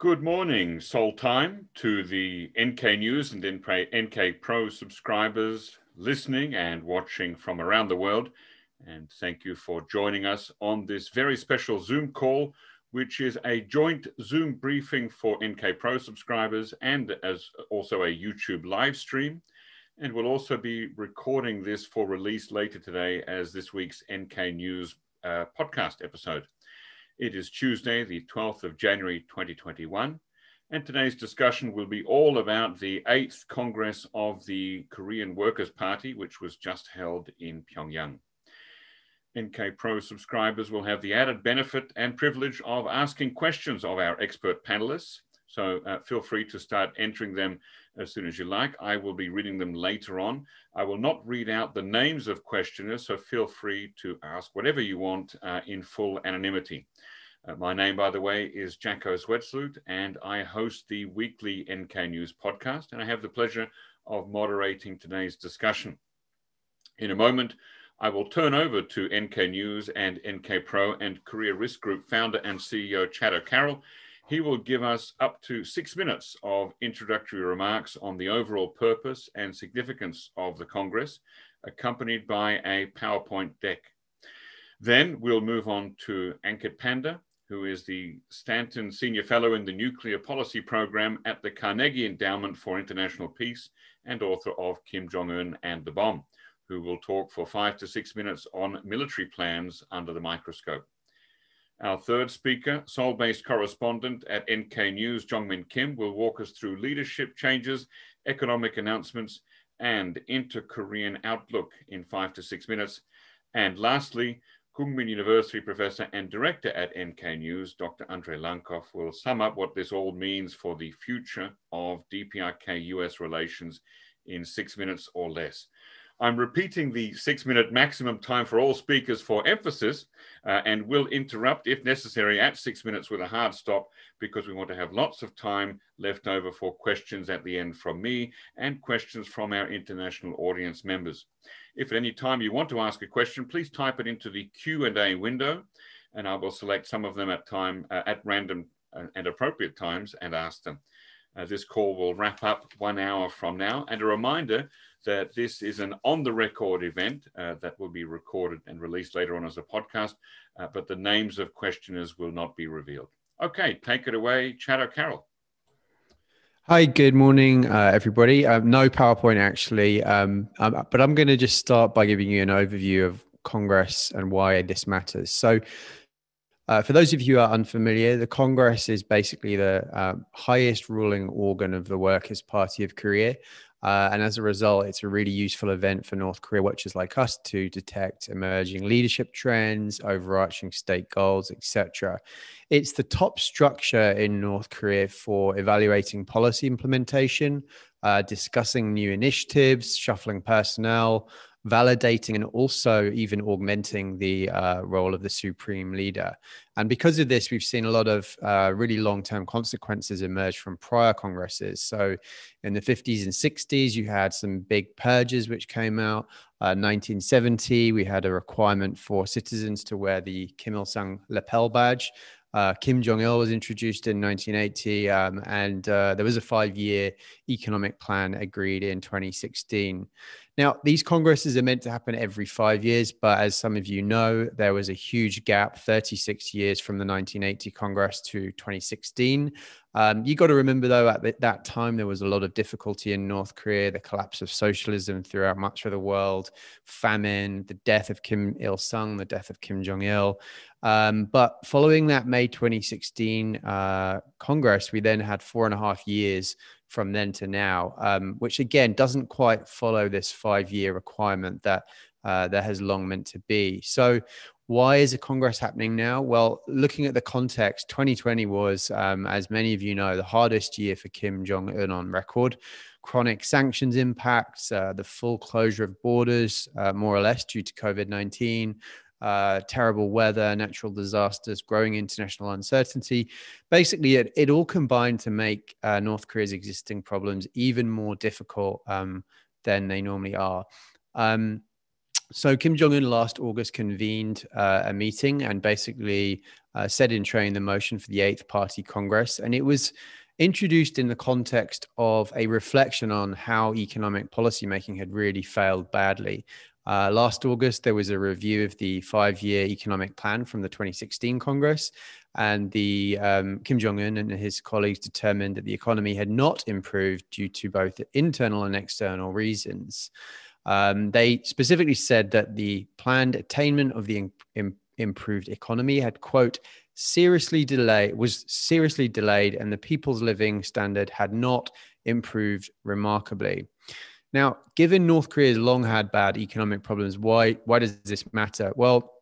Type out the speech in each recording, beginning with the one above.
Good morning, Seoul time, to the NK News and NK Pro subscribers listening and watching from around the world. And thank you for joining us on this very special Zoom call, which is a joint Zoom briefing for NK Pro subscribers and as also a YouTube live stream. And we'll also be recording this for release later today as this week's NK News podcast episode. It is Tuesday, the 12th of January, 2021, and today's discussion will be all about the 8th Congress of the Korean Workers' Party, which was just held in Pyongyang. NK Pro subscribers will have the added benefit and privilege of asking questions of our expert panelists, so feel free to start entering them as soon as you like. I will be reading them later on. I will not read out the names of questioners, so feel free to ask whatever you want in full anonymity. My name, by the way, is Jacco Zwetsloot, and I host the weekly NK News podcast, and I have the pleasure of moderating today's discussion. In a moment, I will turn over to NK News and NK Pro and Korea Risk Group founder and CEO Chad O'Carroll. He will give us up to 6 minutes of introductory remarks on the overall purpose and significance of the Congress, accompanied by a PowerPoint deck. Then we'll move on to Ankit Panda, who is the Stanton Senior Fellow in the Nuclear Policy Program at the Carnegie Endowment for International Peace and author of Kim Jong-Un and the Bomb, who will talk for 5 to 6 minutes on military plans under the microscope. Our third speaker, Seoul-based correspondent at NK News, Jeongmin Kim, will walk us through leadership changes, economic announcements, and inter-Korean outlook in 5 to 6 minutes. And lastly, Kookmin University professor and director at NK News, Dr. Andrei Lankov, will sum up what this all means for the future of DPRK-US relations in 6 minutes or less. I'm repeating the 6 minute maximum time for all speakers for emphasis and will interrupt if necessary at 6 minutes with a hard stop because we want to have lots of time left over for questions at the end from me and questions from our international audience members. If at any time you want to ask a question, please type it into the Q&A window and I will select some of them at random and appropriate times and ask them. This call will wrap up 1 hour from now. And a reminder that this is an on-the-record event that will be recorded and released later on as a podcast, but the names of questioners will not be revealed. Okay, take it away, Chad O'Carroll. Hi, good morning, everybody. No PowerPoint, actually, but I'm going to just start by giving you an overview of Congress and why this matters. So for those of you who are unfamiliar, the Congress is basically the highest ruling organ of the Workers' Party of Korea. And as a result, it's a really useful event for North Korea watchers like us to detect emerging leadership trends, overarching state goals, etc. It's the top structure in North Korea for evaluating policy implementation, discussing new initiatives, shuffling personnel, validating and also even augmenting the role of the supreme leader. And because of this, we've seen a lot of really long-term consequences emerge from prior Congresses. So in the 50s and 60s, you had some big purges which came out. 1970, we had a requirement for citizens to wear the Kim Il-sung lapel badge. Kim Jong-il was introduced in 1980, and there was a 5-year economic plan agreed in 2016. Now, these congresses are meant to happen every 5 years, but as some of you know, there was a huge gap, 36 years from the 1980 Congress to 2016. You got to remember, though, at that time, there was a lot of difficulty in North Korea, the collapse of socialism throughout much of the world, famine, the death of Kim Il-sung, the death of Kim Jong-il. But following that May 2016 Congress, we then had 4.5 years from then to now, which again doesn't quite follow this 5-year requirement that there has long meant to be. So why is a Congress happening now? Well, looking at the context, 2020 was, as many of you know, the hardest year for Kim Jong-un on record. Chronic sanctions impacts, the full closure of borders, more or less due to COVID-19, terrible weather, natural disasters, growing international uncertainty. Basically, it all combined to make North Korea's existing problems even more difficult than they normally are. So Kim Jong-un last August convened a meeting and basically set in train the motion for the 8th Party Congress. And it was introduced in the context of a reflection on how economic policymaking had really failed badly. Last August, there was a review of the 5-year economic plan from the 2016 Congress, and the Kim Jong-un and his colleagues determined that the economy had not improved due to both internal and external reasons. They specifically said that the planned attainment of the improved economy had, quote, seriously delayed, and the people's living standard had not improved remarkably. Now, given North Korea's long had bad economic problems, why does this matter? Well,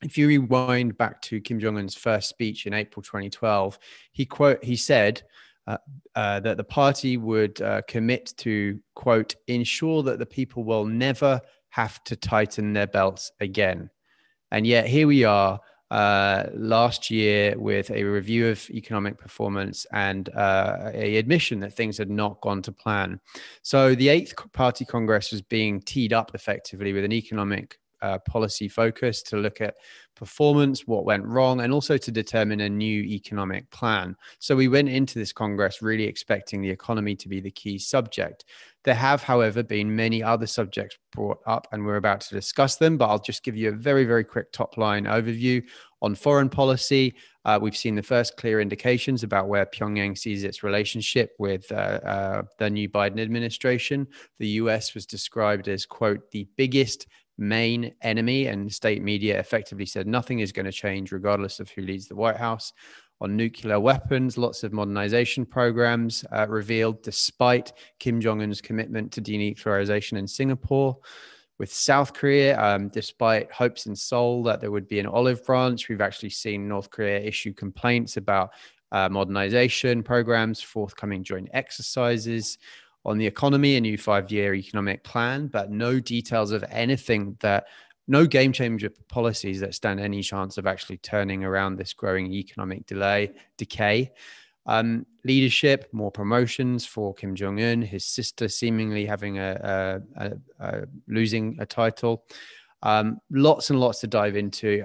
if you rewind back to Kim Jong-un's first speech in April 2012, he said that the party would commit to, quote, ensure that the people will never have to tighten their belts again. And yet here we are last year with a review of economic performance and a admission that things had not gone to plan. So the 8th Party Congress was being teed up effectively with an economic policy focus to look at performance, what went wrong, and also to determine a new economic plan. So we went into this Congress really expecting the economy to be the key subject. There have, however, been many other subjects brought up, and we're about to discuss them, but I'll just give you a very, very quick top-line overview. On foreign policy, we've seen the first clear indications about where Pyongyang sees its relationship with the new Biden administration. The US was described as, quote, the biggest main enemy, and state media effectively said nothing is going to change regardless of who leads the White House. On nuclear weapons, lots of modernization programs revealed despite Kim Jong-un's commitment to denuclearization in Singapore. With South Korea, despite hopes in Seoul that there would be an olive branch, we've actually seen North Korea issue complaints about modernization programs, forthcoming joint exercises. On the economy, a new 5-year economic plan, but no details of anything no game changer policies that stand any chance of actually turning around this growing economic decay. Leadership, more promotions for Kim Jong-un, his sister seemingly having losing a title. Lots and lots to dive into.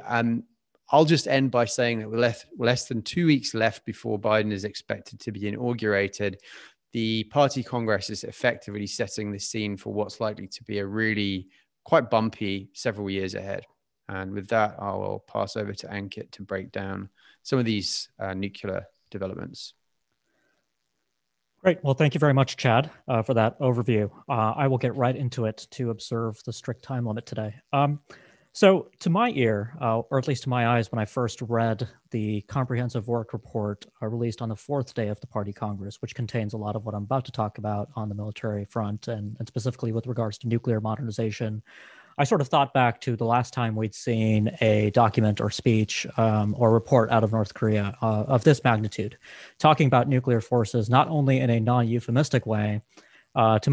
I'll just end by saying that we're less than 2 weeks left before Biden is expected to be inaugurated. The party Congress is effectively setting the scene for what's likely to be a really quite bumpy several years ahead. And with that, I will pass over to Ankit to break down some of these nuclear developments. Great. Well, thank you very much, Chad, for that overview. I will get right into it to observe the strict time limit today. So to my ear, or at least to my eyes, when I first read the comprehensive work report released on the 4th day of the Party Congress, which contains a lot of what I'm about to talk about on the military front and specifically with regards to nuclear modernization, I sort of thought back to the last time we'd seen a document or speech or report out of North Korea of this magnitude, talking about nuclear forces, not only in a non-euphemistic way. To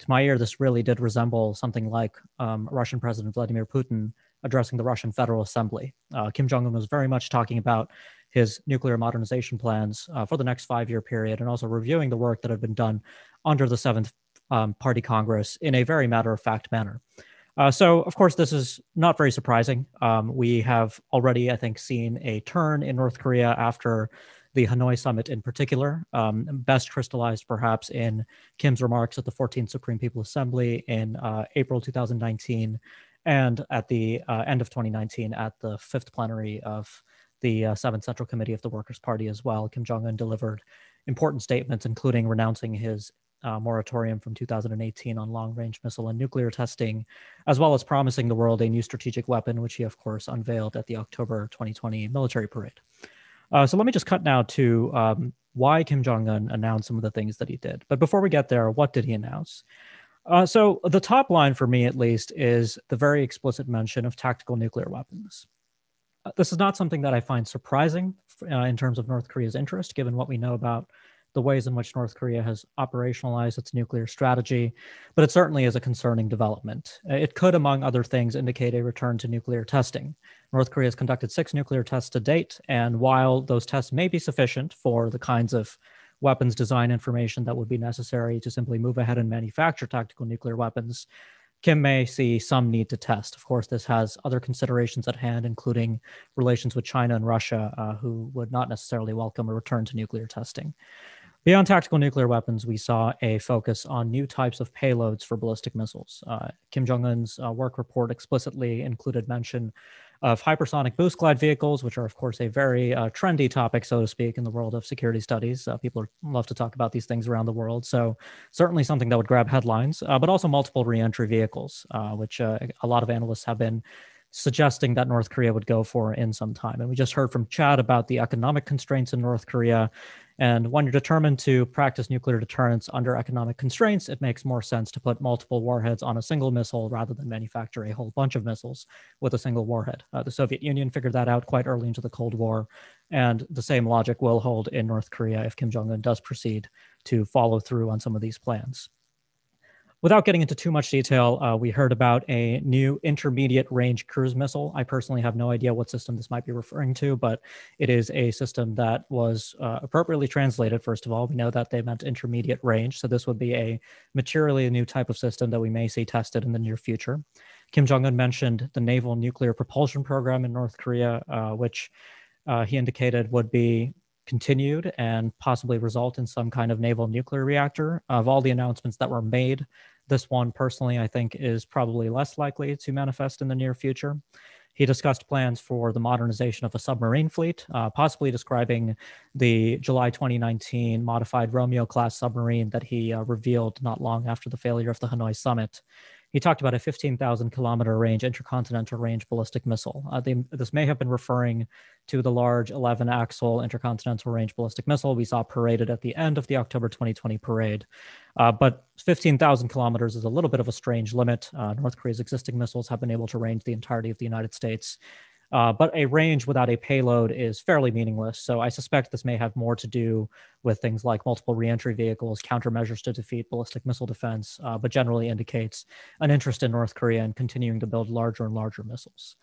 my ear, this really did resemble something like Russian President Vladimir Putin addressing the Russian Federal Assembly. Kim Jong-un was very much talking about his nuclear modernization plans for the next 5-year period and also reviewing the work that had been done under the 7th Party Congress in a very matter-of-fact manner. So, of course, this is not very surprising. We have already, I think, seen a turn in North Korea after the Hanoi summit in particular, best crystallized perhaps in Kim's remarks at the 14th Supreme People's Assembly in April 2019, and at the end of 2019 at the 5th plenary of the 7th Central Committee of the Workers' Party as well. Kim Jong-un delivered important statements, including renouncing his moratorium from 2018 on long-range missile and nuclear testing, as well as promising the world a new strategic weapon, which he, of course, unveiled at the October 2020 military parade. So let me just cut now to why Kim Jong-un announced some of the things that he did. But before we get there, what did he announce? So the top line for me, at least, is the very explicit mention of tactical nuclear weapons. This is not something that I find surprising in terms of North Korea's interest, given what we know about the ways in which North Korea has operationalized its nuclear strategy, but it certainly is a concerning development. It could, among other things, indicate a return to nuclear testing. North Korea has conducted 6 nuclear tests to date, and while those tests may be sufficient for the kinds of weapons design information that would be necessary to simply move ahead and manufacture tactical nuclear weapons, Kim may see some need to test. Of course, this has other considerations at hand, including relations with China and Russia, who would not necessarily welcome a return to nuclear testing. Beyond tactical nuclear weapons, we saw a focus on new types of payloads for ballistic missiles. Kim Jong-un's work report explicitly included mention of hypersonic boost glide vehicles, which are, of course, a very trendy topic, so to speak, in the world of security studies. People love to talk about these things around the world. So certainly something that would grab headlines, but also multiple reentry vehicles, which a lot of analysts have been suggesting that North Korea would go for in some time. And we just heard from Chad about the economic constraints in North Korea. And when you're determined to practice nuclear deterrence under economic constraints, it makes more sense to put multiple warheads on a single missile rather than manufacture a whole bunch of missiles with a single warhead. The Soviet Union figured that out quite early into the Cold War. And the same logic will hold in North Korea if Kim Jong-un does proceed to follow through on some of these plans. Without getting into too much detail, we heard about a new intermediate range cruise missile. I personally have no idea what system this might be referring to, but it is a system that was appropriately translated. First of all, we know that they meant intermediate range. So this would be a materially new type of system that we may see tested in the near future. Kim Jong-un mentioned the naval nuclear propulsion program in North Korea, which he indicated would be continued and possibly result in some kind of naval nuclear reactor. Of all the announcements that were made, this one personally, I think, is probably less likely to manifest in the near future. He discussed plans for the modernization of a submarine fleet, possibly describing the July 2019 modified Romeo-class submarine that he revealed not long after the failure of the Hanoi summit. He talked about a 15,000 kilometer range intercontinental range ballistic missile. This may have been referring to the large 11-axle intercontinental range ballistic missile we saw paraded at the end of the October 2020 parade. But 15,000 kilometers is a little bit of a strange limit. North Korea's existing missiles have been able to range the entirety of the United States. But a range without a payload is fairly meaningless. So I suspect this may have more to do with things like multiple reentry vehicles, countermeasures to defeat ballistic missile defense, but generally indicates an interest in North Korea in continuing to build larger and larger missiles.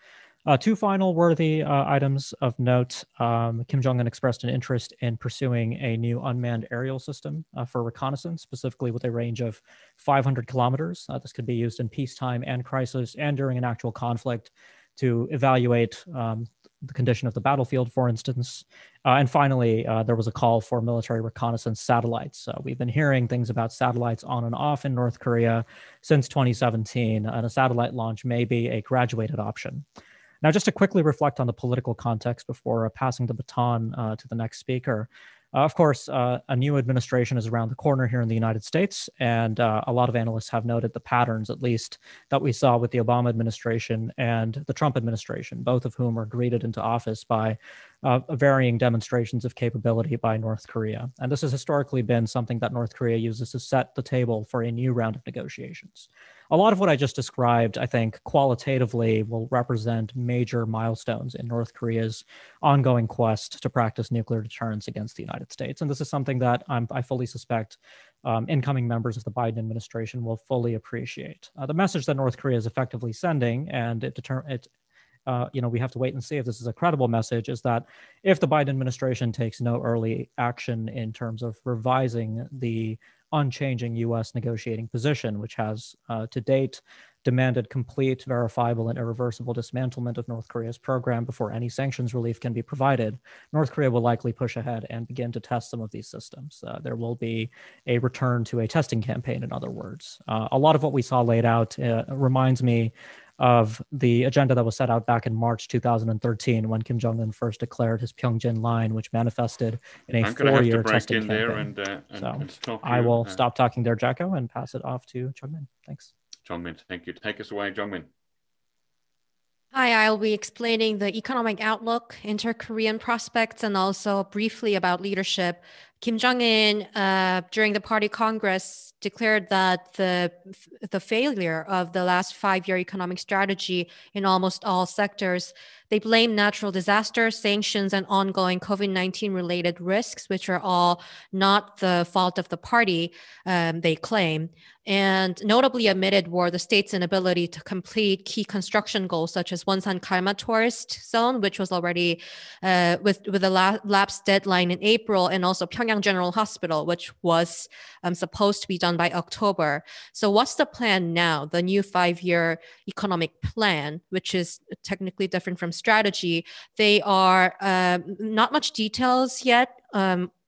Two final worthy items of note. Kim Jong-un expressed an interest in pursuing a new unmanned aerial system for reconnaissance, specifically with a range of 500 kilometers. This could be used in peacetime and crisis and during an actual conflict to evaluate the condition of the battlefield, for instance. And finally, there was a call for military reconnaissance satellites. We've been hearing things about satellites on and off in North Korea since 2017, and a satellite launch may be a graduated option. Now, just to quickly reflect on the political context before passing the baton to the next speaker. Of course, a new administration is around the corner here in the United States, and a lot of analysts have noted the patterns, at least, that we saw with the Obama administration and the Trump administration, both of whom were greeted into office by varying demonstrations of capability by North Korea. And this has historically been something that North Korea uses to set the table for a new round of negotiations. A lot of what I just described, I think, qualitatively will represent major milestones in North Korea's ongoing quest to practice nuclear deterrence against the United States. And this is something that I fully suspect incoming members of the Biden administration will fully appreciate. The message that North Korea is effectively sending, and we have to wait and see if this is a credible message, is that if the Biden administration takes no early action in terms of revising the unchanging U.S. negotiating position, which has to date demanded complete, verifiable, and irreversible dismantlement of North Korea's program before any sanctions relief can be provided, North Korea will likely push ahead and begin to test some of these systems. There will be a return to a testing campaign, in other words. A lot of what we saw laid out reminds me of the agenda that was set out back in March 2013 when Kim Jong-un first declared his Pyongyang line, which manifested in a 4-year testing campaign. I will stop talking there, Jacco, and pass it off to Jeongmin. Thanks. Jeongmin, thank you. Take us away, Jeongmin. Hi, I'll be explaining the economic outlook, inter-Korean prospects, and also briefly about leadership. Kim Jong-un, during the party congress, declared that the failure of the last 5-year economic strategy in almost all sectors, they blame natural disasters, sanctions, and ongoing COVID-19 related risks, which are all not the fault of the party, they claim. And notably admitted were the state's inability to complete key construction goals, such as Wonsan Kalma tourist zone, which was already with a lapse deadline in April, and also Pyongyang Pyongyang General Hospital, which was supposed to be done by October. So what's the plan now? The new 5-year economic plan, which is technically different from strategy. They are not much details yet,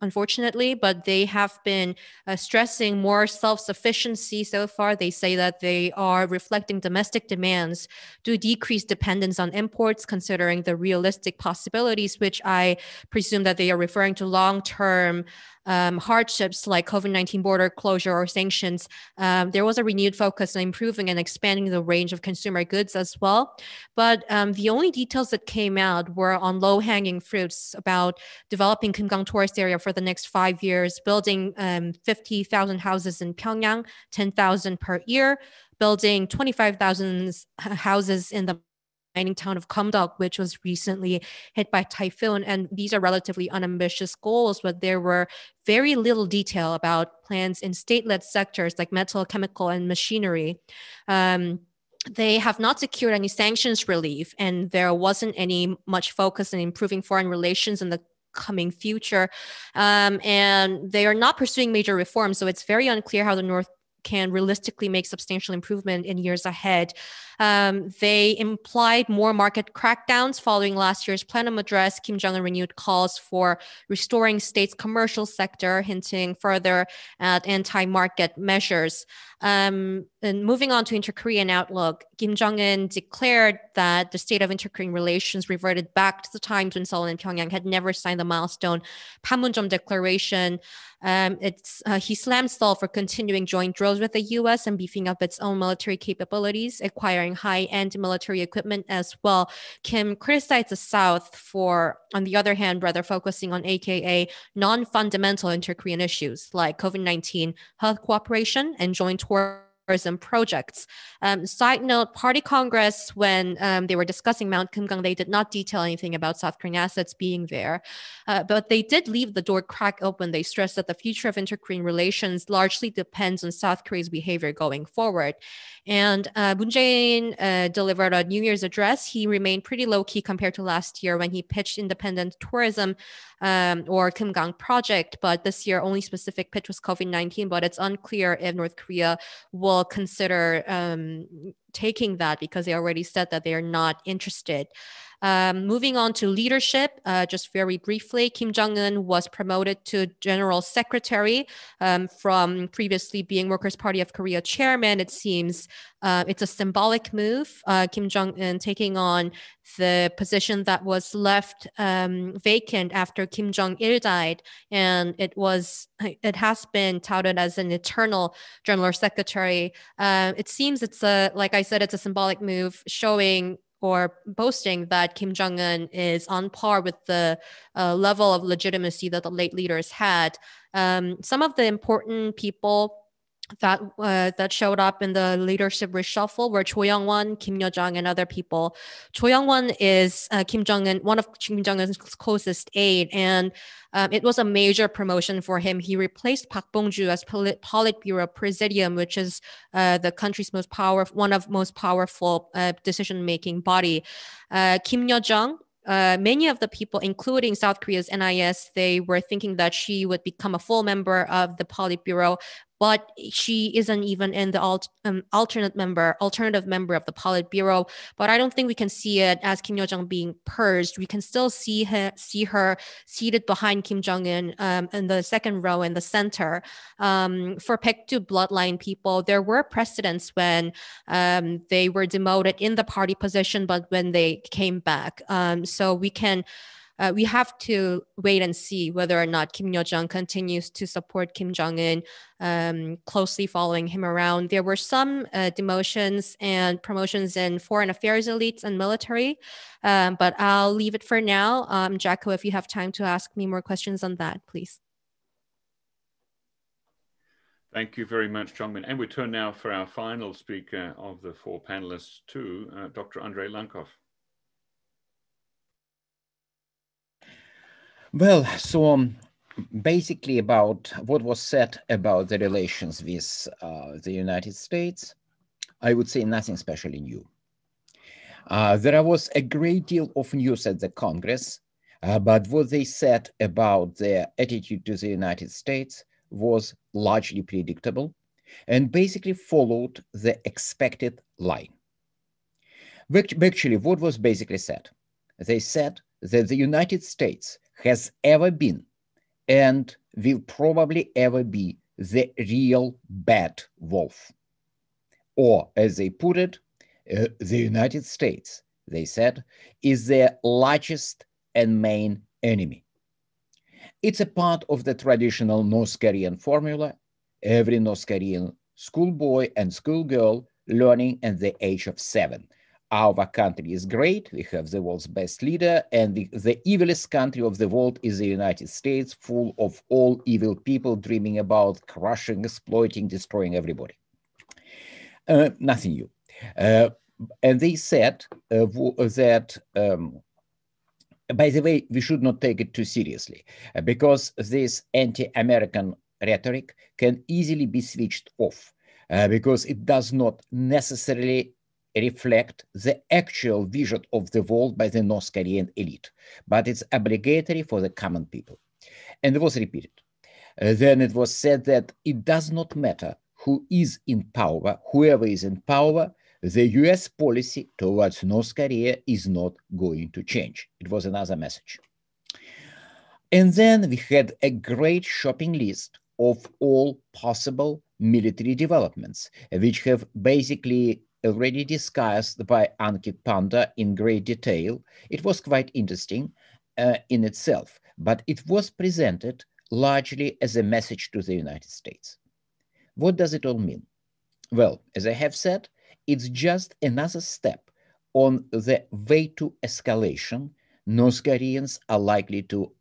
unfortunately, but they have been stressing more self-sufficiency so far. They say that they are reflecting domestic demands to decrease dependence on imports, considering the realistic possibilities, which I presume that they are referring to long-term hardships like COVID-19 border closure or sanctions. There was a renewed focus on improving and expanding the range of consumer goods as well. But the only details that came out were on low-hanging fruits about developing Kumgang tourist area for the next 5 years, building 50,000 houses in Pyongyang, 10,000 per year, building 25,000 houses in the mining town of Kumdok, which was recently hit by typhoon. And these are relatively unambitious goals, but there were very little detail about plans in state-led sectors like metal, chemical, and machinery. They have not secured any sanctions relief, and there wasn't any much focus on improving foreign relations in the coming future. And they are not pursuing major reforms, so it's very unclear how the North can realistically make substantial improvement in years ahead. They implied more market crackdowns following last year's plenum address. Kim Jong-un renewed calls for restoring state's commercial sector, hinting further at anti-market measures. And moving on to inter-Korean outlook, Kim Jong-un declared that the state of inter-Korean relations reverted back to the times when Seoul and Pyongyang had never signed the milestone Panmunjom Declaration. He slammed Seoul for continuing joint drills with the U.S. and beefing up its own military capabilities, acquiring high-end military equipment as well. Kim criticized the South for, on the other hand, rather focusing on AKA non-fundamental inter-Korean issues like COVID-19, health cooperation, and joint tourism projects. Side note, Party Congress, when they were discussing Mount Kumgang, they did not detail anything about South Korean assets being there. But they did leave the door crack open. They stressed that the future of inter-Korean relations largely depends on South Korea's behavior going forward. And Moon Jae-in delivered a New Year's address. He remained pretty low-key compared to last year when he pitched independent tourism or Kumgang project. But this year, only specific pitch was COVID-19. But it's unclear if North Korea will consider taking that, because they already said that they are not interested. Moving on to leadership, just very briefly, Kim Jong-un was promoted to General Secretary from previously being Workers' Party of Korea chairman. It seems it's a symbolic move. Kim Jong-un taking on the position that was left vacant after Kim Jong-il died, and it has been touted as an eternal General Secretary. It seems it's like I said, it's a symbolic move showing or boasting that Kim Jong-un is on par with the level of legitimacy that the late leaders had. Some of the important people that showed up in the leadership reshuffle were Cho Young-won, Kim Yojang, and other people. Cho Young-won is one of Kim Jong-un's closest aide, and it was a major promotion for him. He replaced Park Bong-ju as Politburo Presidium, which is the country's one of most powerful decision-making body. Kim Yojang, many of the people, including South Korea's NIS, they were thinking that she would become a full member of the Politburo, but she isn't even in the alternative member of the Politburo. But I don't think we can see it as Kim Yojang being purged. We can still see her seated behind Kim Jong-un in the second row in the center. For Baekdu bloodline people, there were precedents when they were demoted in the party position, but when they came back. So we have to wait and see whether or not Kim Yojang continues to support Kim Jong-un, closely following him around. There were some demotions and promotions in foreign affairs elites and military, but I'll leave it for now. Jacco, if you have time to ask me more questions on that, please. Thank you very much, Jeongmin. And we turn now for our final speaker of the four panelists to Dr. Andrei Lankov. Well, so basically about what was said about the relations with the United States, I would say nothing especially new. There was a great deal of news at the Congress, But what they said about their attitude to the United States was largely predictable and basically followed the expected line. Actually, what was basically said? They said that the United States has ever been and will probably ever be the real bad wolf. Or, as they put it, the United States, they said, is their largest and main enemy. It's a part of the traditional North Korean formula, every North Korean schoolboy and schoolgirl learning at the age of 7. Our country is great, we have the world's best leader, and the evilest country of the world is the United States, full of all evil people dreaming about crushing, exploiting, destroying everybody. Nothing new. And they said that, by the way, we should not take it too seriously, because this anti-American rhetoric can easily be switched off, because it does not necessarily reflect the actual vision of the world by the North Korean elite, but it's obligatory for the common people. And it was repeated. Then it was said that it does not matter who is in power, whoever is in power, the US policy towards North Korea is not going to change. It was another message. And then we had a great shopping list of all possible military developments, which have basically already discussed by Ankit Panda in great detail. It was quite interesting in itself, but it was presented largely as a message to the United States. What does it all mean? Well, as I have said, it's just another step on the way to escalation North Koreans are likely to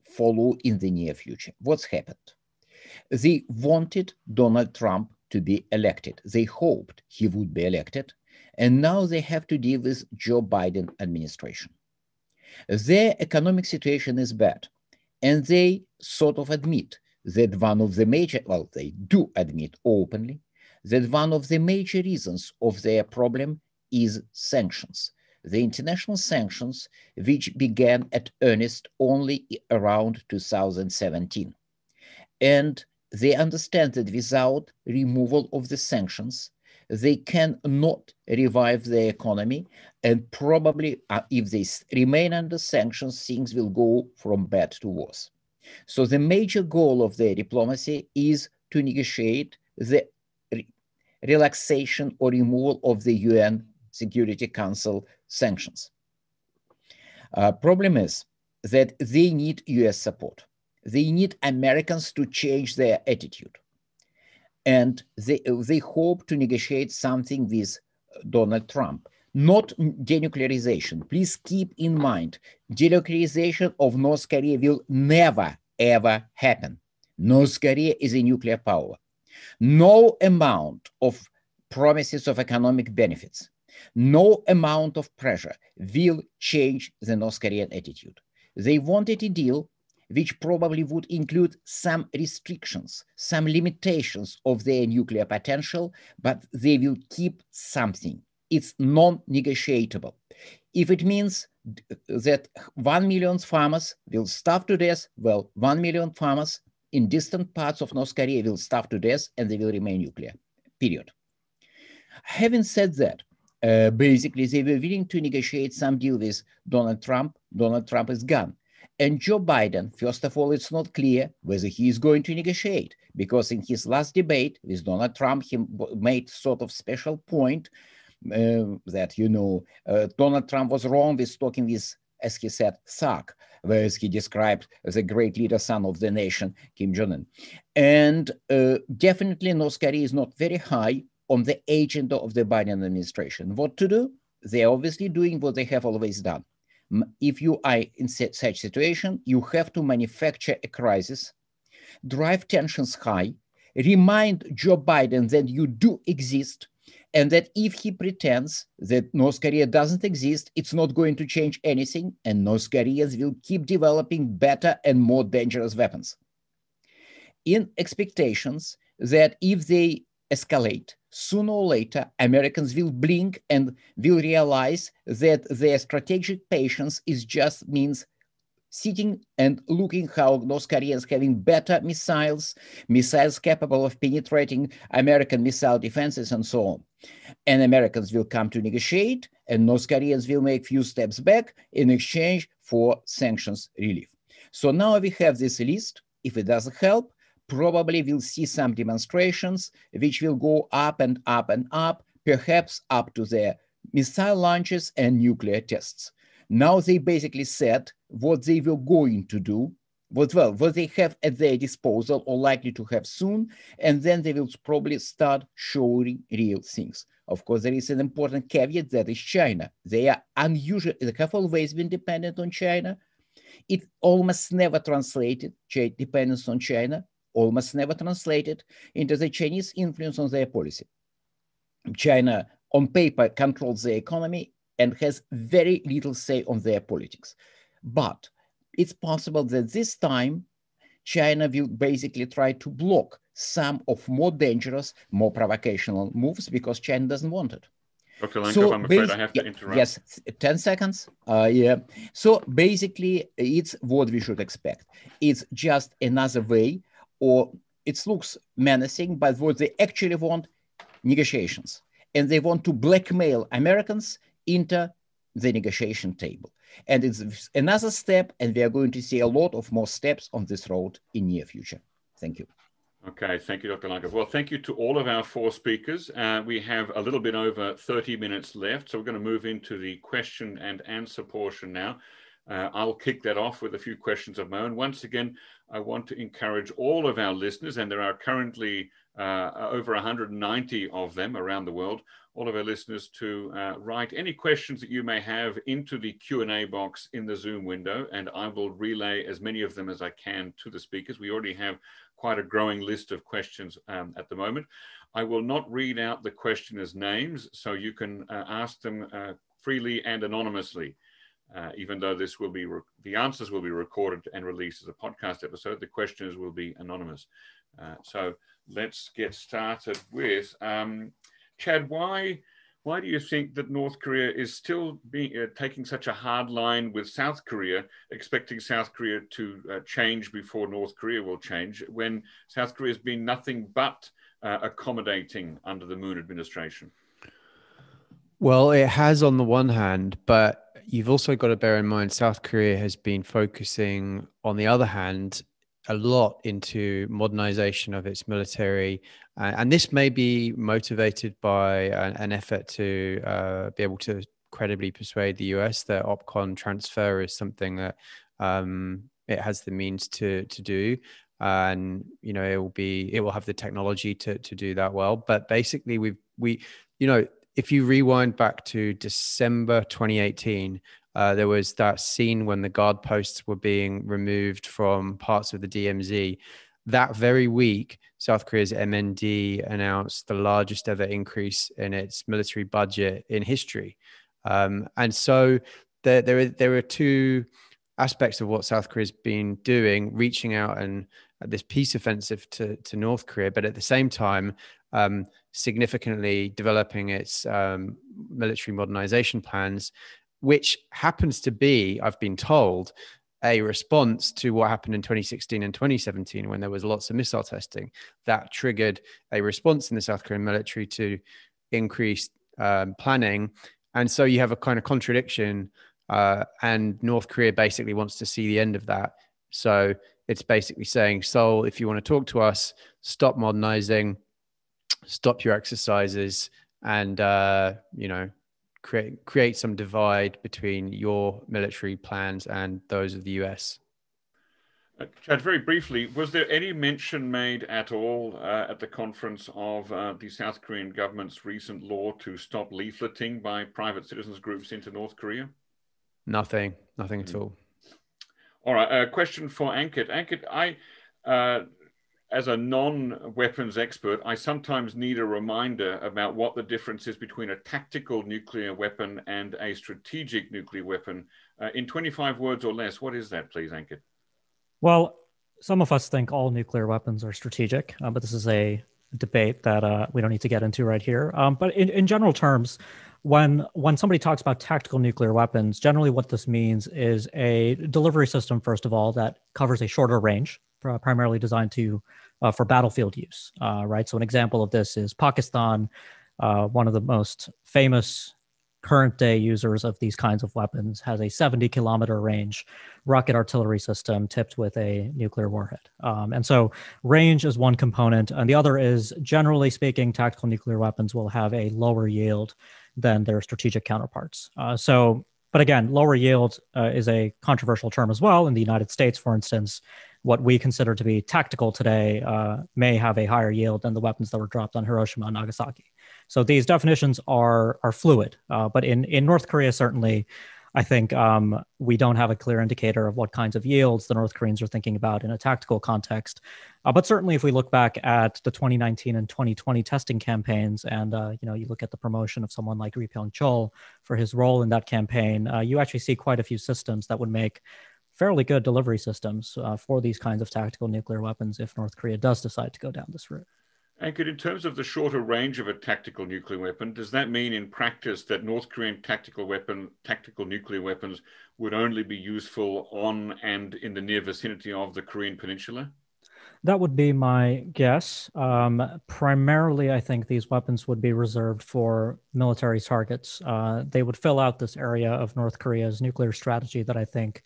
follow in the near future. What's happened? They wanted Donald Trump to be elected. They hoped he would be elected, and now they have to deal with Joe Biden administration. Their economic situation is bad, and they sort of admit that one of the major, well, they do admit openly, that one of the major reasons of their problem is sanctions. The international sanctions, which began at earnest only around 2017. And they understand that without removal of the sanctions, they cannot revive their economy, and probably if they remain under sanctions, things will go from bad to worse. So the major goal of their diplomacy is to negotiate the relaxation or removal of the UN Security Council sanctions. Problem is that they need US support. They need Americans to change their attitude. And they hope to negotiate something with Donald Trump, not denuclearization. Please keep in mind, denuclearization of North Korea will never, ever happen. North Korea is a nuclear power. No amount of promises of economic benefits, no amount of pressure will change the North Korean attitude. They wanted a deal which probably would include some restrictions, some limitations of their nuclear potential, but they will keep something. It's non-negotiable. If it means that 1 million farmers will starve to death, well, 1 million farmers in distant parts of North Korea will starve to death and they will remain nuclear, period. Having said that, basically they were willing to negotiate some deal with Donald Trump. Donald Trump is gone. And Joe Biden, first of all, it's not clear whether he is going to negotiate, because in his last debate with Donald Trump, he made sort of special point that, you know, Donald Trump was wrong with talking with, as he said, thug, whereas he described as a great leader, son of the nation, Kim Jong-Un. And definitely North Korea is not very high on the agenda of the Biden administration. What to do? They're obviously doing what they have always done. If you are in such situation, you have to manufacture a crisis, drive tensions high, remind Joe Biden that you do exist, and that if he pretends that North Korea doesn't exist, it's not going to change anything, and North Koreans will keep developing better and more dangerous weapons. In expectations that if they escalate, sooner or later, Americans will blink and will realize that their strategic patience is just means sitting and looking how North Koreans having better missiles capable of penetrating American missile defenses and so on. And Americans will come to negotiate, and North Koreans will make few steps back in exchange for sanctions relief. So now we have this list. If it doesn't help, probably we'll see some demonstrations which will go up and up and up, perhaps up to the missile launches and nuclear tests. Now they basically said what they were going to do, what they have at their disposal or likely to have soon, and then they will probably start showing real things. Of course, there is an important caveat, that is China. They are unusual, they have always been dependent on China. It almost never translated, dependence on China, almost never translated into the Chinese influence on their policy. China, on paper, controls the economy and has very little say on their politics. But it's possible that this time, China will basically try to block some of more dangerous, more provocational moves because China doesn't want it. Dr. Lankov, I'm afraid I have to interrupt. Yes, 10 seconds. Yeah. So basically, it's what we should expect. It's just another way, or it looks menacing, but what they actually want, negotiations. And they want to blackmail Americans into the negotiation table. And it's another step, and we are going to see a lot of more steps on this road in near future. Thank you. Okay, thank you, Dr. Lankov. Well, thank you to all of our four speakers. We have a little bit over 30 minutes left, so we're going to move into the question and answer portion now. I'll kick that off with a few questions of my own. Once again, I want to encourage all of our listeners, and there are currently over 190 of them around the world, all of our listeners to write any questions that you may have into the Q&A box in the Zoom window, and I will relay as many of them as I can to the speakers. We already have quite a growing list of questions at the moment. I will not read out the questioners' names, so you can ask them freely and anonymously. Even though this will be the answers will be recorded and released as a podcast episode, the questioners will be anonymous. So let's get started with Chad. Why do you think that North Korea is still taking such a hard line with South Korea, expecting South Korea to change before North Korea will change, when South Korea has been nothing but accommodating under the Moon administration? Well, it has on the one hand, but you've also got to bear in mind South Korea has been focusing, on the other hand, a lot into modernization of its military. And this may be motivated by an effort to be able to credibly persuade the US that OPCON transfer is something that it has the means to do. And, you know, it will have the technology to do that well. But basically, we if you rewind back to December 2018, there was that scene when the guard posts were being removed from parts of the DMZ. That very week, South Korea's MND announced the largest ever increase in its military budget in history. And so there are two aspects of what South Korea's been doing, reaching out and this peace offensive to North Korea, but at the same time, significantly developing its military modernization plans, which happens to be, I've been told, a response to what happened in 2016 and 2017 when there was lots of missile testing. That triggered a response in the South Korean military to increased planning. And so you have a kind of contradiction, and North Korea basically wants to see the end of that. So it's basically saying, Seoul, if you want to talk to us, stop modernizing, stop your exercises, and create some divide between your military plans and those of the US. Chad, very briefly, was there any mention made at all at the conference of the South Korean government's recent law to stop leafleting by private citizens groups into North Korea? Nothing at all. All right, a question for Ankit. Ankit, as a non-weapons expert, I sometimes need a reminder about what the difference is between a tactical nuclear weapon and a strategic nuclear weapon. In 25 words or less, what is that, please, Ankit? Well, some of us think all nuclear weapons are strategic, but this is a debate that we don't need to get into right here. But in general terms, when somebody talks about tactical nuclear weapons, generally what this means is a delivery system, first of all, that covers a shorter range, primarily designed to for battlefield use, right? So an example of this is Pakistan, one of the most famous current day users of these kinds of weapons, has a 70-kilometer range rocket artillery system tipped with a nuclear warhead. And so range is one component, and the other is, generally speaking, tactical nuclear weapons will have a lower yield than their strategic counterparts. But again, lower yield is a controversial term as well. In the United States, for instance, what we consider to be tactical today may have a higher yield than the weapons that were dropped on Hiroshima and Nagasaki. So these definitions are fluid, but in North Korea, certainly, I think we don't have a clear indicator of what kinds of yields the North Koreans are thinking about in a tactical context. But certainly, if we look back at the 2019 and 2020 testing campaigns, and you look at the promotion of someone like Ri Pyong-chol for his role in that campaign, you actually see quite a few systems that would make fairly good delivery systems for these kinds of tactical nuclear weapons if North Korea does decide to go down this route. Ankit, in terms of the shorter range of a tactical nuclear weapon, does that mean in practice that North Korean tactical nuclear weapons would only be useful on and in the near vicinity of the Korean Peninsula? That would be my guess. Primarily, I think these weapons would be reserved for military targets. They would fill out this area of North Korea's nuclear strategy that I think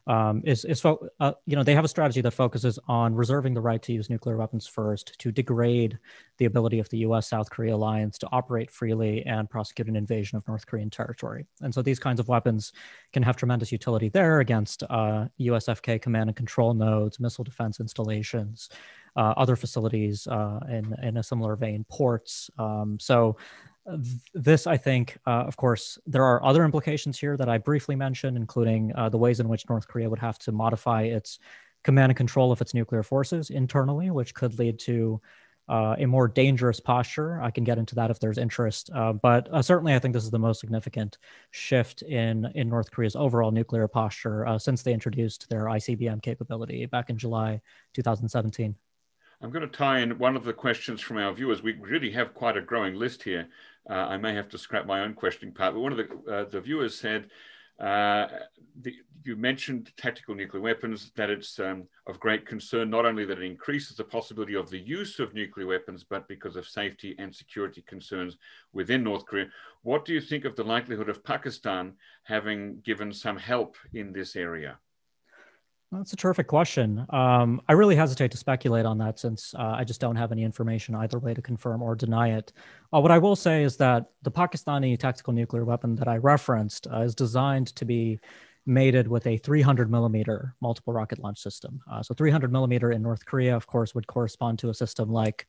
they have a strategy that focuses on reserving the right to use nuclear weapons first, to degrade the ability of the US-South Korea alliance to operate freely and prosecute an invasion of North Korean territory. And so these kinds of weapons can have tremendous utility there against USFK command and control nodes, missile defense installations, other facilities in a similar vein, ports. This, I think, of course, there are other implications here that I briefly mentioned, including the ways in which North Korea would have to modify its command and control of its nuclear forces internally, which could lead to a more dangerous posture. I can get into that if there's interest. But certainly, I think this is the most significant shift in North Korea's overall nuclear posture since they introduced their ICBM capability back in July 2017. I'm going to tie in one of the questions from our viewers. We really have quite a growing list here. I may have to scrap my own questioning part, but one of the viewers said, you mentioned tactical nuclear weapons, that it's of great concern, not only that it increases the possibility of the use of nuclear weapons, but because of safety and security concerns within North Korea. What do you think of the likelihood of Pakistan having given some help in this area? That's a terrific question. I really hesitate to speculate on that since I just don't have any information either way to confirm or deny it. What I will say is that the Pakistani tactical nuclear weapon that I referenced is designed to be mated with a 300 millimeter multiple rocket launch system. So 300 millimeter in North Korea, of course, would correspond to a system like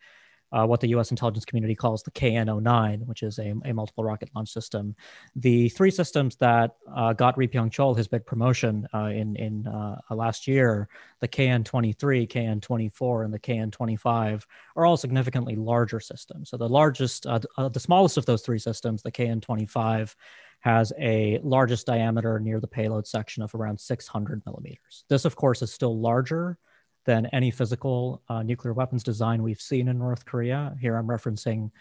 what the U.S. intelligence community calls the KN-09, which is a multiple rocket launch system. The three systems that got Ri Pyong-chol his big promotion in last year, the KN-23, KN-24, and the KN-25, are all significantly larger systems. So the smallest of those three systems, the KN-25, has a largest diameter near the payload section of around 600 millimeters. This, of course, is still larger than any physical nuclear weapons design we've seen in North Korea. Here I'm referencing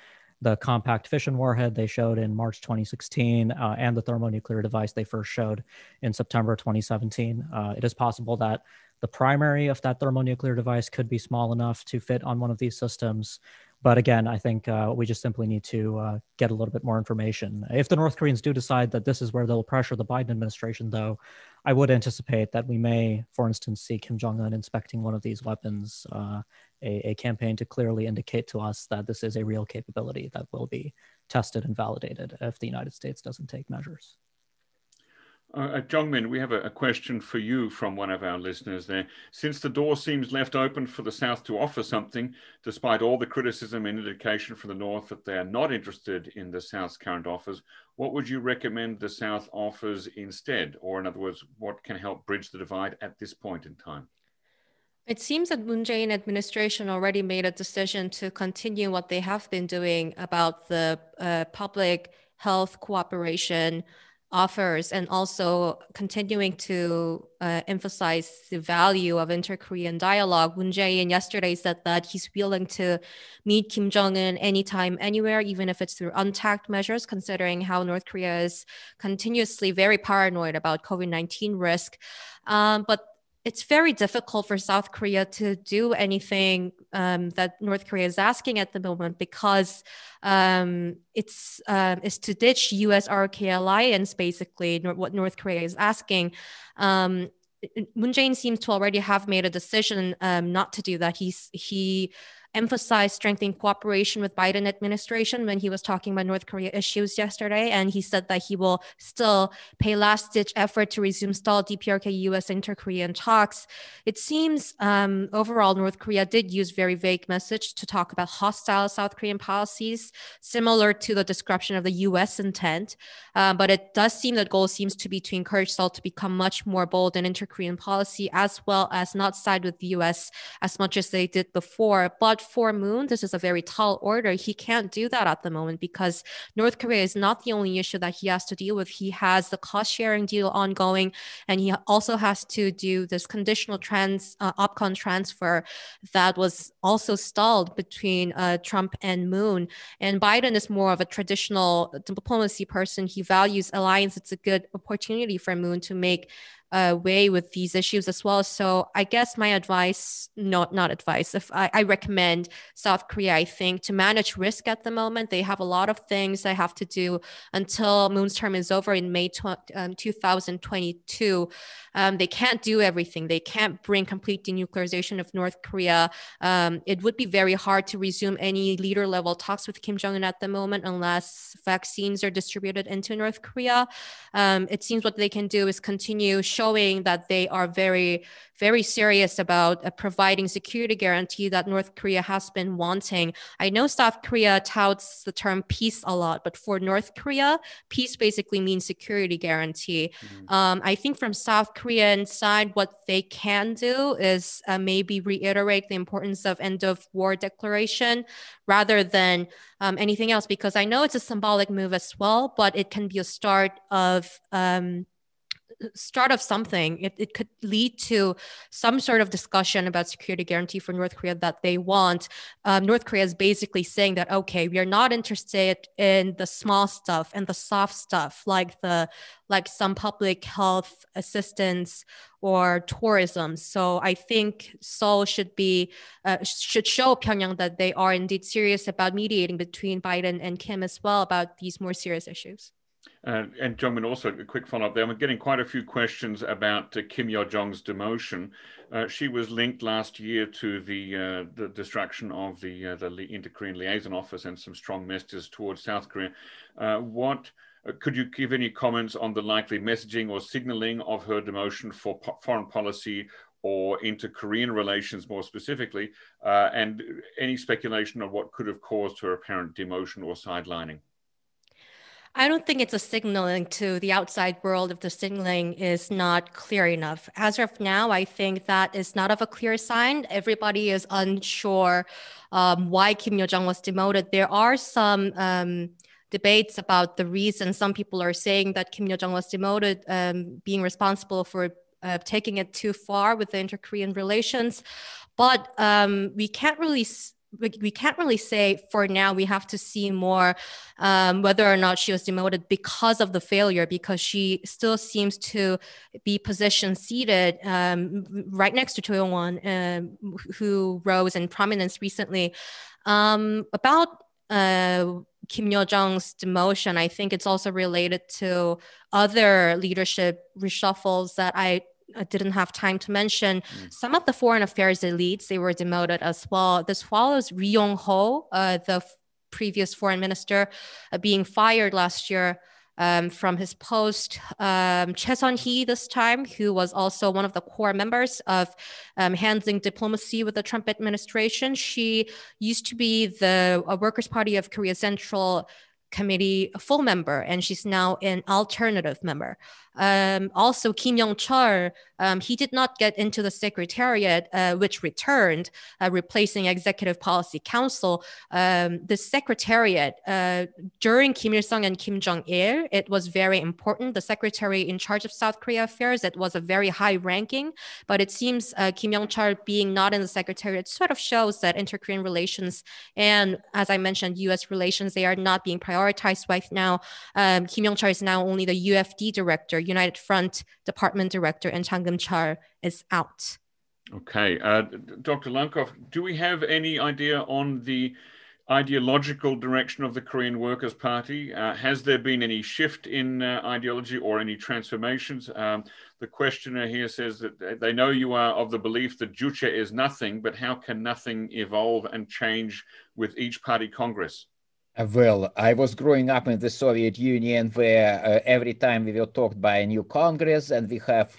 the compact fission warhead they showed in March 2016 and the thermonuclear device they first showed in September 2017. It is possible that the primary of that thermonuclear device could be small enough to fit on one of these systems. But again, I think we just simply need to get a little bit more information. If the North Koreans do decide that this is where they'll pressure the Biden administration, though, I would anticipate that we may, for instance, see Kim Jong-Un inspecting one of these weapons, a campaign to clearly indicate to us that this is a real capability that will be tested and validated if the United States doesn't take measures. Jeongmin, we have a question for you from one of our listeners there. Since the door seems left open for the South to offer something, despite all the criticism and indication from the North that they are not interested in the South's current offers, what would you recommend the South offers instead? Or in other words, what can help bridge the divide at this point in time? It seems that Moon Jae-in administration already made a decision to continue what they have been doing about the public health cooperation offers, and also continuing to emphasize the value of inter-Korean dialogue. Moon Jae-in yesterday said that he's willing to meet Kim Jong-un anytime, anywhere, even if it's through untact measures, considering how North Korea is continuously very paranoid about COVID-19 risk. But it's very difficult for South Korea to do anything that North Korea is asking at the moment, because it's to ditch U.S. RK alliance, basically, what North Korea is asking. Moon Jae-in seems to already have made a decision not to do that. He emphasized strengthening cooperation with Biden administration when he was talking about North Korea issues yesterday. And he said that he will still pay last-ditch effort to resume stalled DPRK-US inter-Korean talks. It seems overall North Korea did use very vague message to talk about hostile South Korean policies, similar to the description of the US intent. But it does seem that goal seems to be to encourage Seoul to become much more bold in inter-Korean policy, as well as not side with the US as much as they did before. But for Moon, this is a very tall order. He can't do that at the moment because North Korea is not the only issue that he has to deal with. He has the cost-sharing deal ongoing, and he also has to do this conditional OPCON transfer that was also stalled between Trump and Moon. And Biden is more of a traditional diplomacy person. He values alliance. It's a good opportunity for Moon to make way with these issues as well. So I guess my advice, not advice, if I recommend South Korea, I think, to manage risk at the moment. They have a lot of things they have to do until Moon's term is over in May 2022. They can't do everything. They can't bring complete denuclearization of North Korea. It would be very hard to resume any leader level talks with Kim Jong-un at the moment unless vaccines are distributed into North Korea. It seems what they can do is continue showing that they are very, very serious about providing security guarantee that North Korea has been wanting. I know South Korea touts the term peace a lot, but for North Korea, peace basically means security guarantee. I think from South Korean side, what they can do is maybe reiterate the importance of end of war declaration rather than anything else, because I know it's a symbolic move as well, but it can be a start of something. It could lead to some sort of discussion about security guarantee for North Korea that they want. North Korea is basically saying that, okay, we are not interested in the small stuff and the soft stuff, like some public health assistance or tourism. So I think Seoul should show Pyongyang that they are indeed serious about mediating between Biden and Kim as well about these more serious issues. And Jeongmin, also a quick follow-up there. I'm getting quite a few questions about Kim Yojang's demotion. She was linked last year to the destruction of the Inter-Korean Liaison Office and some strong messages towards South Korea. Could you give any comments on the likely messaging or signaling of her demotion for foreign policy or inter-Korean relations more specifically, and any speculation on what could have caused her apparent demotion or sidelining? I don't think it's a signaling to the outside world if the signaling is not clear enough. As of now, I think that is not of a clear sign. Everybody is unsure why Kim Yojang was demoted. There are some debates about the reason. Some people are saying that Kim Yojang was demoted being responsible for taking it too far with the inter-Korean relations. But we can't really say for now. We have to see more whether or not she was demoted because of the failure, because she still seems to be position seated right next to Cho Yong-won, who rose in prominence recently. About Kim Yojang's demotion, I think it's also related to other leadership reshuffles that I didn't have time to mention. Some of the foreign affairs elites, they were demoted as well. This follows Ri Yong-ho, the previous foreign minister, being fired last year from his post. Choi Sun-hee this time, who was also one of the core members of handling diplomacy with the Trump administration. She used to be the Workers' Party of Korea Central Committee full member, and she's now an alternative member. Also, Kim Yong-chul, he did not get into the Secretariat, which returned, replacing Executive Policy Council. The Secretariat, during Kim Il-sung and Kim Jong-il, it was very important. The Secretary in charge of South Korea affairs, it was a very high ranking, but it seems Kim Yong-chul being not in the Secretariat sort of shows that inter-Korean relations and, as I mentioned, U.S. relations, they are not being prioritized right now. Kim Yong-chul is now only the UFD director, United Front Department director, and Chang Kim-chul is out. Okay. Dr. Lankov, do we have any idea on the ideological direction of the Korean Workers' Party? Has there been any shift in ideology or any transformations? The questioner here says that they know you are of the belief that juche is nothing, but how can nothing evolve and change with each party Congress? Well, I was growing up in the Soviet Union where every time we were talked by a new Congress and we have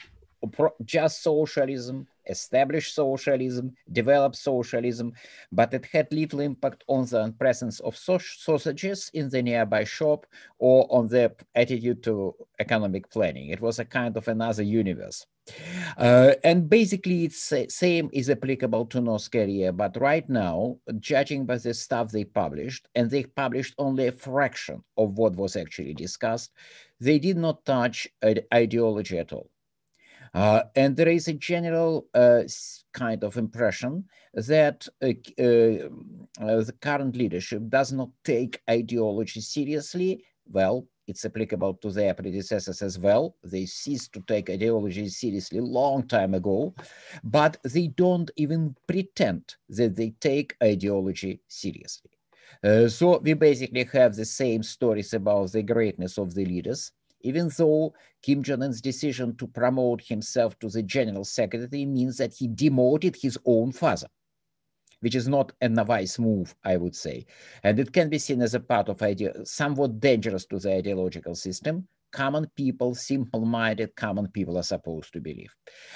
just socialism, established socialism, developed socialism, but it had little impact on the presence of sausages in the nearby shop or on the attitude to economic planning. It was a kind of another universe. And basically, it's same is applicable to North Korea. But right now, judging by the stuff they published, and they published only a fraction of what was actually discussed, they did not touch ideology at all. And there is a general kind of impression that the current leadership does not take ideology seriously. Well, it's applicable to their predecessors as well. They ceased to take ideology seriously a long time ago, but they don't even pretend that they take ideology seriously. So we basically have the same stories about the greatness of the leaders, even though Kim Jong-un's decision to promote himself to the general secretary means that he demoted his own father, which is not a wise move, I would say. And it can be seen as a part of somewhat dangerous to the ideological system. Common people, simple-minded common people are supposed to believe.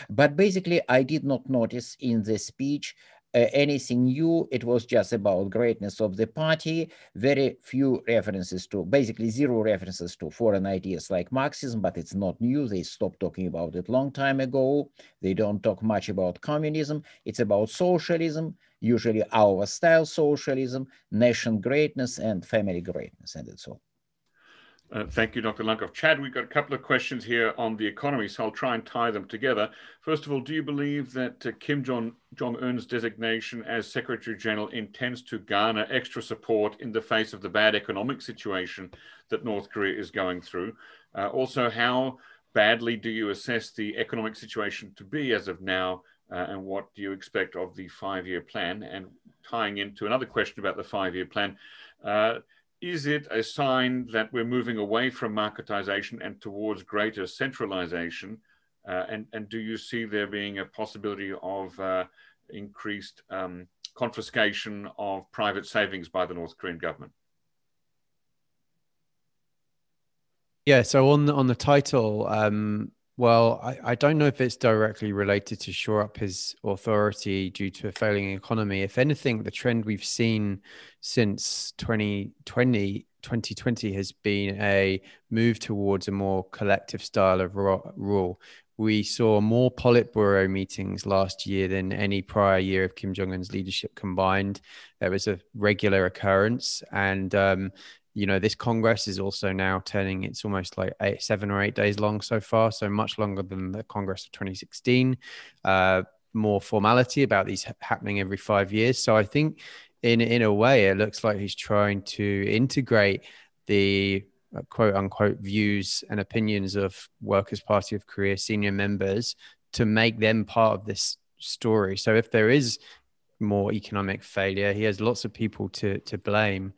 But basically, I did not notice in the speech anything new. It was just about greatness of the party, very few references to, basically zero references to foreign ideas like Marxism, but it's not new. They stopped talking about it long time ago. They don't talk much about communism. It's about socialism, usually our style socialism, nation greatness and family greatness, and it's all. Thank you, Dr. Lankov. Chad, we've got a couple of questions here on the economy, so I'll try and tie them together. First of all, do you believe that Kim Jong-un's designation as Secretary General intends to garner extra support in the face of the bad economic situation that North Korea is going through? Also, how badly do you assess the economic situation to be as of now, and what do you expect of the 5-year plan? And tying into another question about the 5-year plan, is it a sign that we're moving away from marketization and towards greater centralization? And do you see there being a possibility of increased confiscation of private savings by the North Korean government? Yeah, so on the title, well, I don't know if it's directly related to shore up his authority due to a failing economy. If anything, the trend we've seen since 2020 has been a move towards a more collective style of rule. We saw more Politburo meetings last year than any prior year of Kim Jong-un's leadership combined. There was a regular occurrence, and this Congress is also now turning, it's almost like 7 or 8 days long so far, so much longer than the Congress of 2016. More formality about these happening every 5 years. So I think in a way, it looks like he's trying to integrate the quote unquote views and opinions of Workers' Party of Korea senior members to make them part of this story. So if there is more economic failure, he has lots of people to blame.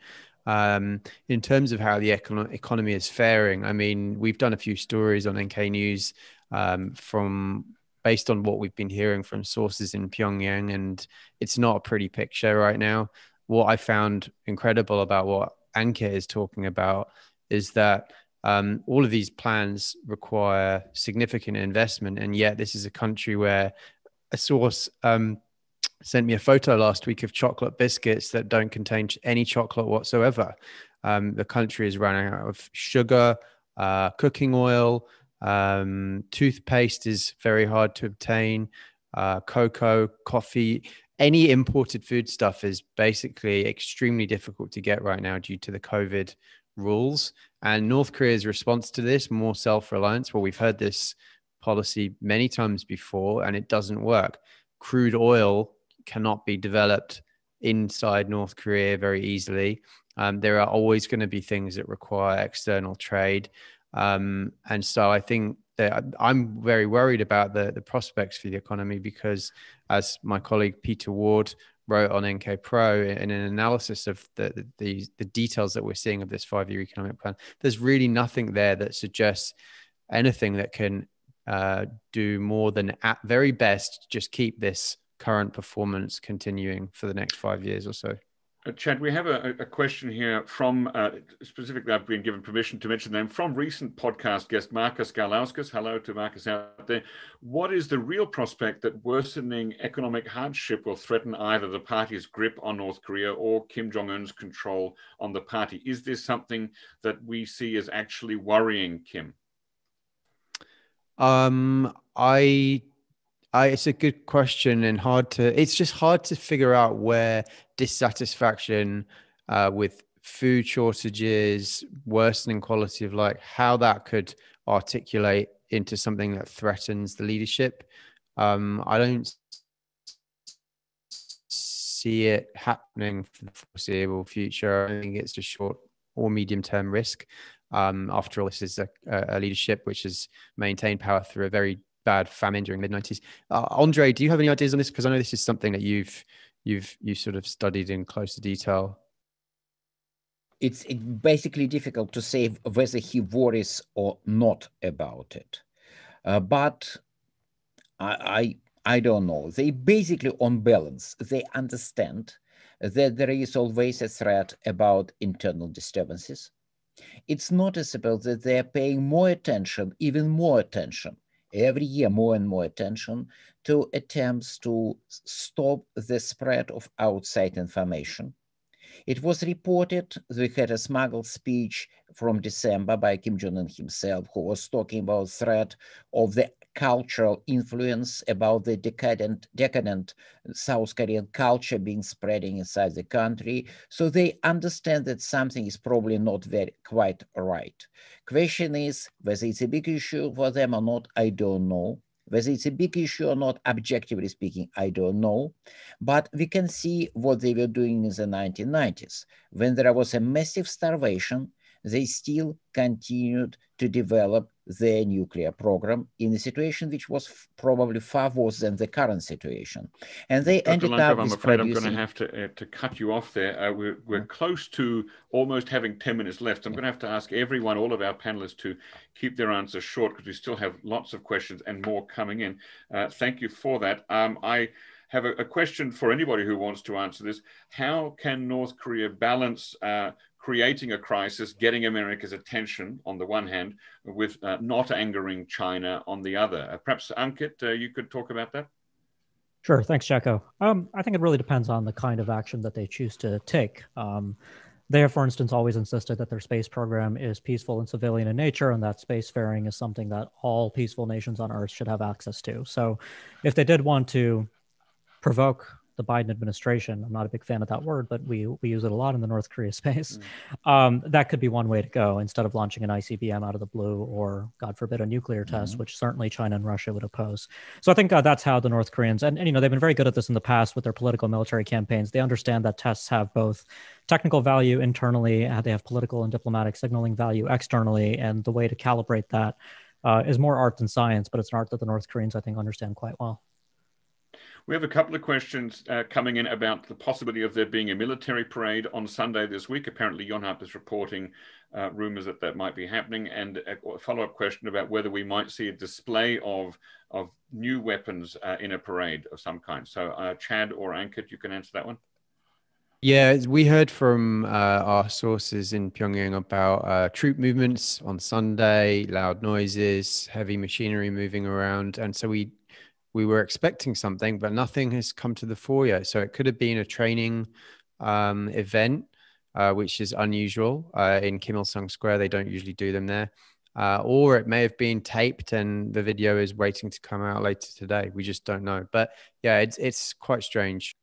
In terms of how the economy is faring, I mean, we've done a few stories on NK News based on what we've been hearing from sources in Pyongyang, and it's not a pretty picture right now. What I found incredible about what Ankit is talking about is that all of these plans require significant investment, and yet this is a country where a source sent me a photo last week of chocolate biscuits that don't contain any chocolate whatsoever. The country is running out of sugar, cooking oil, Toothpaste is very hard to obtain. Cocoa, coffee, any imported food stuff is basically extremely difficult to get right now due to the COVID rules. And North Korea's response to this, more self-reliance. Well, we've heard this policy many times before, and it doesn't work. Crude oil cannot be developed inside North Korea very easily. There are always going to be things that require external trade. And so I think that I'm very worried about the prospects for the economy, because as my colleague Peter Ward wrote on NK Pro in an analysis of the details that we're seeing of this 5-year economic plan, there's really nothing there that suggests anything that can do more than at very best just keep this current performance continuing for the next 5 years or so. Chad, we have a question here from, specifically I've been given permission to mention them, from recent podcast guest Marcus Garlauskas. Hello to Marcus out there. What is the real prospect that worsening economic hardship will threaten either the party's grip on North Korea or Kim Jong-un's control on the party? Is this something that we see as actually worrying, Kim? It's a good question, and it's just hard to figure out where dissatisfaction with food shortages, worsening quality of life, how that could articulate into something that threatens the leadership. I don't see it happening for the foreseeable future. I think it's a short or medium-term risk. After all, this is a leadership which has maintained power through a very bad famine during the mid-90s. Andrei, do you have any ideas on this? Because I know this is something that you've sort of studied in closer detail. It's basically difficult to say whether he worries or not about it. But I don't know. They basically, on balance, they understand that there is always a threat about internal disturbances. It's noticeable that they're paying more attention, even more attention, every year more and more attention to attempts to stop the spread of outside information. It was reported we had a smuggled speech from December by Kim Jong-un himself, who was talking about threat of the cultural influence, about the decadent South Korean culture being spreading inside the country. So they understand that something is probably not quite right. Question is whether it's a big issue for them or not, I don't know. Whether it's a big issue or not, objectively speaking, I don't know. But we can see what they were doing in the 1990s. When there was a massive starvation, they still continued to develop their nuclear program in a situation which was probably far worse than the current situation. And they ended Lankov, up with I'm afraid producing... I'm going to have to cut you off there. We're close to almost having 10 minutes left. I'm going to have to ask everyone, all of our panelists, to keep their answers short, because we still have lots of questions and more coming in. Thank you for that. I have a question for anybody who wants to answer this. How can North Korea balance creating a crisis, getting America's attention on the one hand, with not angering China on the other? Perhaps, Ankit, you could talk about that? Sure. Thanks, Jacco. I think it really depends on the kind of action that they choose to take. They have, for instance, always insisted that their space program is peaceful and civilian in nature, and that spacefaring is something that all peaceful nations on Earth should have access to. So if they did want to provoke the Biden administration, I'm not a big fan of that word, but we use it a lot in the North Korea space. That could be one way to go, instead of launching an ICBM out of the blue, or, God forbid, a nuclear test, which certainly China and Russia would oppose. So I think that's how the North Koreans, and you know, they've been very good at this in the past with their political military campaigns. They understand that tests have both technical value internally, they have political and diplomatic signaling value externally, and the way to calibrate that is more art than science, but it's an art that the North Koreans, I think, understand quite well. We have a couple of questions coming in about the possibility of there being a military parade on Sunday this week. Apparently, Yonhap is reporting rumors that might be happening, and a follow-up question about whether we might see a display of new weapons in a parade of some kind. So, Chad or Ankit, you can answer that one. Yeah, we heard from our sources in Pyongyang about troop movements on Sunday, loud noises, heavy machinery moving around, and so we were expecting something, but nothing has come to the fore yet. So it could have been a training event, which is unusual. In Kim Il-sung Square, they don't usually do them there. or it may have been taped and the video is waiting to come out later today. We just don't know. But yeah, it's quite strange.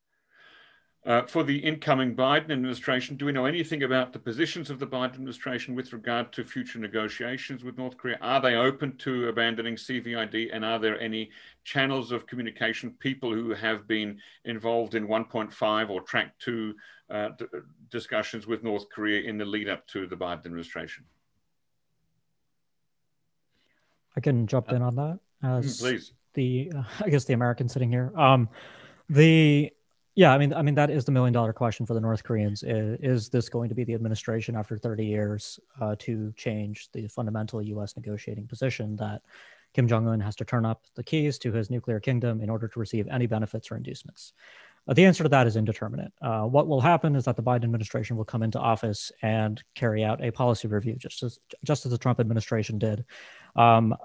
For the incoming Biden administration, do we know anything about the positions of the Biden administration with regard to future negotiations with North Korea? Are they open to abandoning CVID? And are there any channels of communication, people who have been involved in 1.5 or Track 2 discussions with North Korea in the lead up to the Biden administration? I can jump in on that as please. I guess the American sitting here. Yeah, I mean that is the $1 million question for the North Koreans. Is this going to be the administration after 30 years to change the fundamental U.S. negotiating position that Kim Jong-Un has to turn up the keys to his nuclear kingdom in order to receive any benefits or inducements? The answer to that is indeterminate. What will happen is that the Biden administration will come into office and carry out a policy review, just as the Trump administration did. On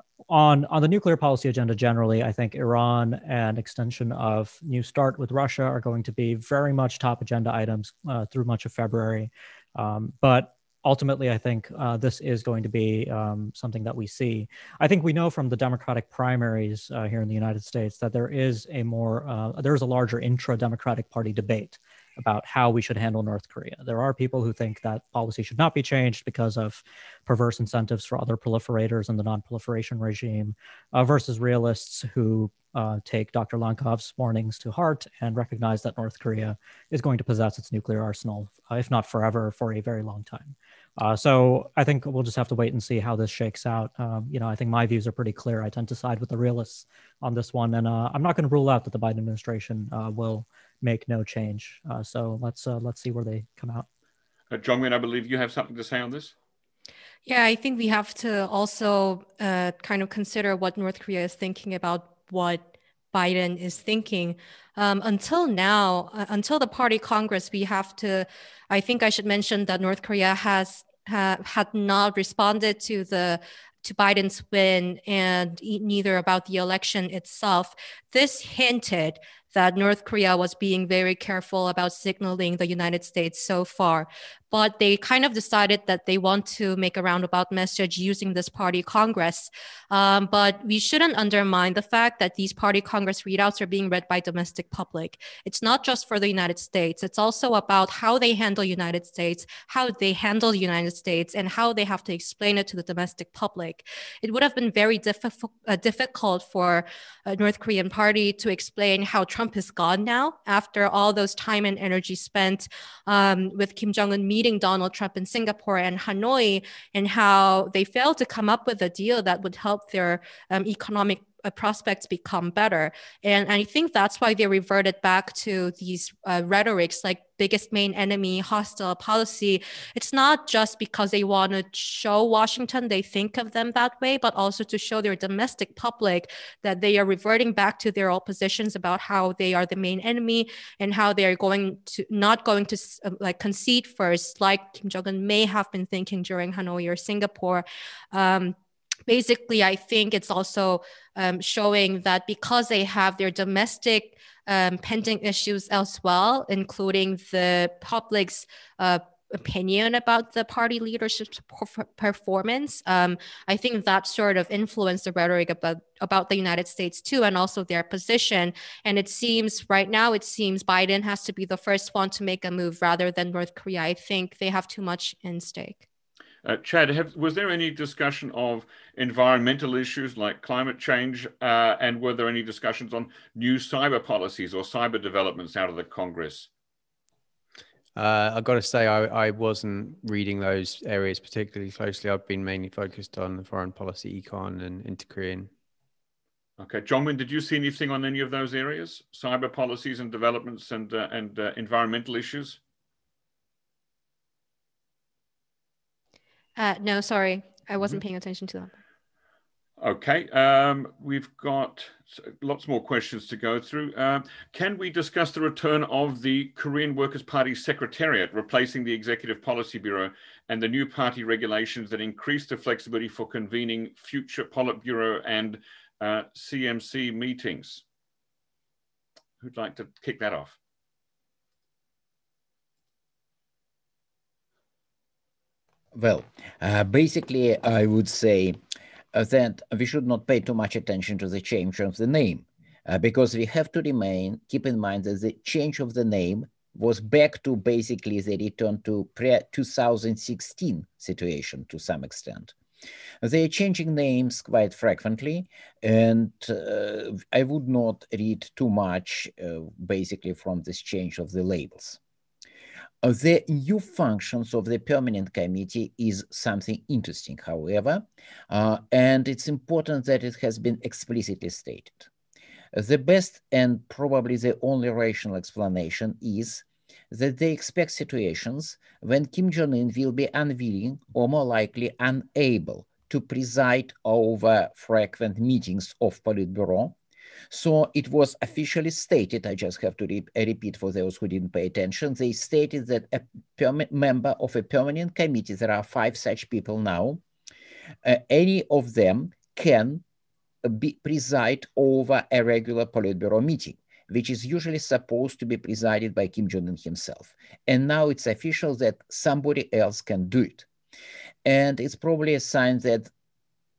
the nuclear policy agenda generally, I think Iran and extension of New START with Russia are going to be very much top agenda items through much of February. But ultimately, I think this is going to be something that we see. I think we know from the Democratic primaries here in the United States that there is a larger intra-Democratic Party debate about how we should handle North Korea. There are people who think that policy should not be changed because of perverse incentives for other proliferators in the non-proliferation regime, versus realists who take Dr. Lankov's warnings to heart and recognize that North Korea is going to possess its nuclear arsenal, if not forever, for a very long time. So I think we'll just have to wait and see how this shakes out. I think my views are pretty clear. I tend to side with the realists on this one, and I'm not going to rule out that the Biden administration will make no change. So let's see where they come out. Jeongmin, I believe you have something to say on this. Yeah, I think we have to also kind of consider what North Korea is thinking about what Biden is thinking. Until now, until the party Congress, I think I should mention that North Korea had not responded to Biden's win and neither about the election itself. This hinted that North Korea was being very careful about signaling the United States so far. But they kind of decided that they want to make a roundabout message using this party Congress. But we shouldn't undermine the fact that these party Congress readouts are being read by domestic public. It's not just for the United States. It's also about how they handle United States, how they handle the United States, and how they have to explain it to the domestic public. It would have been very difficult for a North Korean party to explain how Trump is gone now after all those time and energy spent with Kim Jong-un meeting Donald Trump in Singapore and Hanoi, and how they failed to come up with a deal that would help their economic prospects become better. And I think that's why they reverted back to these rhetorics like biggest main enemy, hostile policy. It's not just because they want to show Washington they think of them that way, but also to show their domestic public that they are reverting back to their old positions about how they are the main enemy and how they're not going to concede first, like Kim Jong-un may have been thinking during Hanoi or Singapore. Basically, I think it's also showing that because they have their domestic pending issues as well, including the public's opinion about the party leadership's performance, I think that sort of influenced the rhetoric about the United States too, and also their position. And it seems Biden has to be the first one to make a move rather than North Korea. I think they have too much in stake. Chad, was there any discussion of environmental issues like climate change? And were there any discussions on new cyber policies or cyber developments out of the Congress? I've got to say, I wasn't reading those areas particularly closely. I've been mainly focused on the foreign policy, econ, and inter-Korean. Okay, Jeongmin, did you see anything on any of those areas? Cyber policies and developments and environmental issues? No, sorry. I wasn't paying attention to that. Okay, we've got lots more questions to go through. Can we discuss the return of the Korean Workers' Party Secretariat, replacing the Executive Policy Bureau, and the new party regulations that increase the flexibility for convening future Politburo and CMC meetings? Who'd like to kick that off? Well, basically, I would say that we should not pay too much attention to the change of the name, because we have to keep in mind that the change of the name was back to basically the return to pre-2016 situation to some extent. They're changing names quite frequently, and I would not read too much basically from this change of the labels. The new functions of the permanent committee is something interesting, however, and it's important that it has been explicitly stated. The best and probably the only rational explanation is that they expect situations when Kim Jong-un will be unwilling or more likely unable to preside over frequent meetings of Politburo. So it was officially stated, I just have to repeat for those who didn't pay attention, they stated that a member of a permanent committee, there are 5 such people now, any of them can preside over a regular Politburo meeting, which is usually supposed to be presided by Kim Jong-un himself. And now it's official that somebody else can do it. And it's probably a sign that